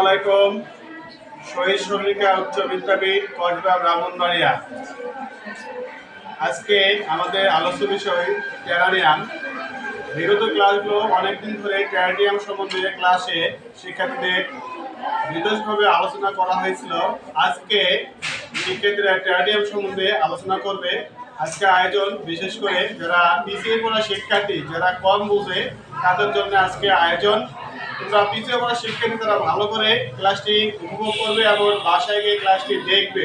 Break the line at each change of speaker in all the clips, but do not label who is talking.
আলাইকুম। শহীদ শ্রমিকা উচ্চ বিদ্যাপীঠ কসবা ব্রাহ্মণবাড়িয়া। আজকে আমাদের আলোচ্য বিষয় টেরারিয়াম। বিগত ক্লাসগুলো অনেকদিন ধরে টেরারিয়াম সম্বন্ধে ক্লাসে শিক্ষার্থীদের বিশেষভাবে আলোচনা করা হয়েছিল। আজকে শিক্ষার্থীরা টেরারিয়াম সম্বন্ধে আলোচনা করবে। আজকে আয়োজন বিশেষ করে যারা পিছিয়ে পড়া শিক্ষার্থী, যারা কম বুঝে, তাদের জন্য আজকে আয়োজন। তোমরা পিছিয়ে পড়া শিক্ষার্থী তারা ভালো করে ক্লাসটি উপভোগ করবে এবং বাসায় গিয়ে ক্লাসটি দেখবে।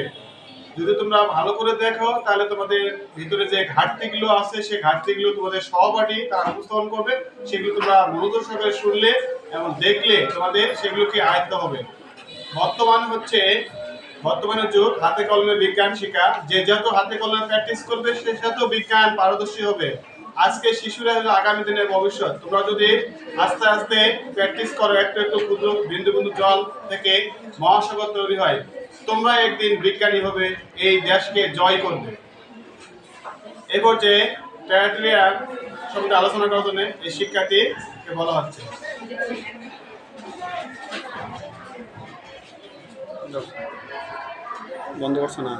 যদি তোমরা ভালো করে দেখো তাহলে তোমাদের ভিতরে যে ঘাটতিগুলো আছে সেই ঘাটতিগুলো তোমাদের সহপাঠী তারা উপস্থাপন করবে, সেগুলো তোমরা মনোযোগ সহকারে শুনলে এবং দেখলে তোমাদের সেগুলোকে আয়ত্ত হবে। বর্তমানের যুগ হাতে কলমে বিজ্ঞান শেখা। যে যত হাতে কলমে প্র্যাকটিস করবে সে যত বিজ্ঞান পারদর্শী হবে। আজকে শিশুরা হলো আগামী দিনের ভবিষ্যৎ। তোমরা যদি আস্তে আস্তে প্র্যাকটিস করো, একটু একটু ক্ষুদ্র বিন্দু বিন্দু জল থেকে মহাসাগর তৈরি হয়। তোমরা একদিন বিজ্ঞানী হবে, এই দেশকে জয় করবে। এই পর্যায়ে টেরারিয়াম সম্বন্ধে আলোচনা করার জন্য এই শিক্ষার্থীকে বলা হচ্ছে। বন্ধ করছে না।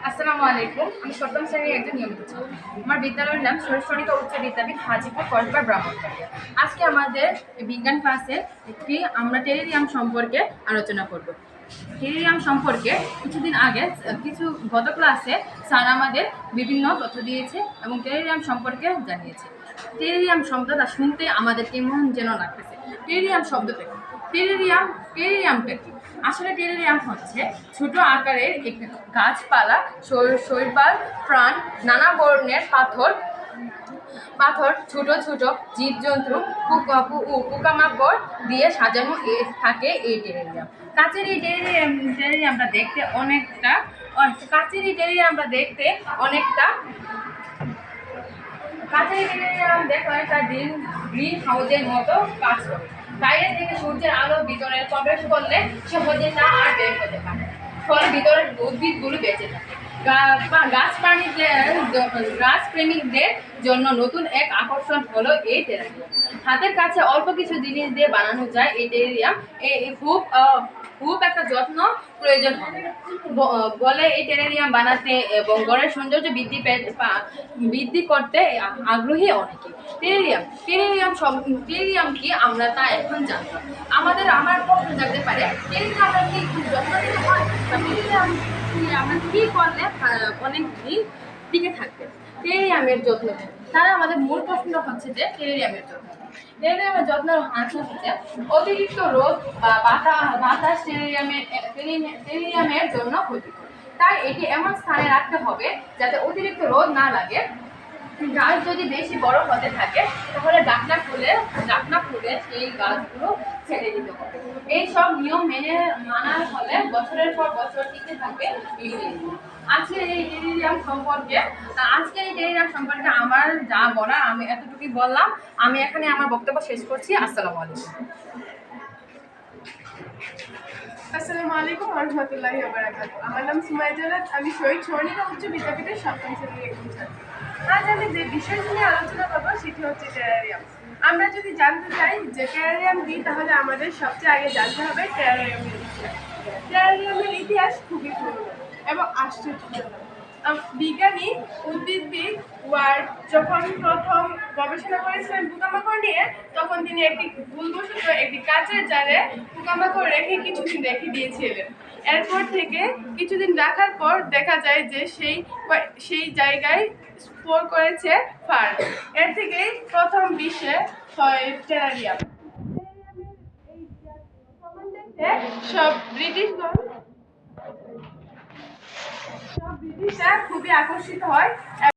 আসসালামু আলাইকুম। আমি সপ্তম শ্রেণীর একজন নিয়মিত ছাত্র। আমার বিদ্যালয়ের নাম শহীদ শ্রমিকা উচ্চ বিদ্যাপীঠ হাজিপুর কসবা ব্রাহ্মণবাড়িয়া। আজকে আমাদের বিজ্ঞান ক্লাসে আমরা টেরারিয়াম সম্পর্কে আলোচনা করব। টেরারিয়াম সম্পর্কে গত ক্লাসে স্যার আমাদের বিভিন্ন তথ্য দিয়েছে এবং টেরারিয়াম সম্পর্কে জানিয়েছে। টেরারিয়াম শব্দটা শুনতে আমাদের কেমন যেন লাগতেছে। টেরারিয়াম শব্দটা টেরারিয়ামটা কি? আসলে টেরারিয়াম হচ্ছে ছোট আকারের একটি গাছপালা, শৈবাল, প্রাণ, নানা বর্ণের পাথর, ছোট ছোট জীবজন্তু, পোকামাকড় দিয়ে সাজানো থাকে এই টেরারিয়াম। কাচের এই টেরারিয়ামটা দেখতে অনেকটা গ্রিন হাউসের মতো কাজ করে। বাইরে থেকে সূর্যের আলো ভিতরে প্রবেশ করলে সহজে তা আর বের হতে পারে, ফলে ভিতরের উদ্ভিদগুলো বেঁচে থাকে। গাছপ্রেমিকদের জন্য নতুন এক আকর্ষণ হলো এই টেরারিয়াম। হাতের কাছে অল্প কিছু জিনিস দিয়ে বানানো যায় এই টেরারিয়াম। খুব একটা যত্ন প্রয়োজন হবে বলে এই টেরারিয়াম বানাতে এবং ঘরের সৌন্দর্য বৃদ্ধি করতে আগ্রহী অনেকে। টেরারিয়াম কি আমরা তা এখন জানবো। আমার প্রশ্ন জানতে পারে, টেরারিয়াম আমরা কি খুব যত্ন নিতে হয়? আমরা কি করলে অনেক দিন টিকে থাকবে? টেরারিয়ামের যত্ন। তারা আমাদের মূল প্রশ্নটা হচ্ছে যে টেরারিয়ামের যত্ন। টেরারিয়ামের যত্নের আনসার হচ্ছে অতিরিক্ত রোদ বা বাতাস টেরারিয়ামের জন্য ক্ষতিকর। তাই এটি এমন স্থানে রাখতে হবে যাতে অতিরিক্ত রোদ না লাগে। গাছ যদি বেশি বড় হতে থাকে তাহলে ডাকনা খুলে সেই গাছগুলো ছেড়ে দিতে হবে। এই সব নিয়ম মানার ফলে বছরের পর বছর টিকে থাকবে এই টেরারিয়াম। আজকের এই টেরারিয়াম সম্পর্কে আমার যা বলার আমি এতটুকুই বললাম। আমি এখানে আমার বক্তব্য শেষ করছি। আসসালামু আলাইকুম।
আসসালামু আলাইকুম ওয়া রাহমাতুল্লাহি ওয়া বারাকাতুহু। আমার নাম সুমাইয়া জান্নাত। আমি শহীদ শ্রমিকা উচ্চ বিদ্যাপীঠের সপ্তম শ্রেণীর একজন ছাত্রী। আজ আমি যে বিষয় নিয়ে আলোচনা করবো সেটি হচ্ছে টেরারিয়াম। আমরা যদি জানতে চাই যে টেরারিয়াম কি, তাহলে আমাদের সবচেয়ে আগে জানতে হবে টেরারিয়ামের ইতিহাস। টেরারিয়ামের ইতিহাস খুবই পুরনো এবং আশ্চর্যজনক। বিজ্ঞানী উদ্ভিদবিদ ওয়ার্ড যখন প্রথম গবেষণা করেছিলেন পোকামাকড় নিয়ে, তখন তিনি ভুলবশত একটি কাচের জারে পোকামাকড় কিছুদিন রেখে দিয়েছিলেন। এরপর থেকে কিছুদিন রাখার পর দেখা যায় যে সেই জায়গায় স্পোর করেছে ফার্ন। এর থেকেই প্রথম বিশ্বে হয় টেরারিয়াম। সব ব্রিটিশরা খুবই আকর্ষিত হয়।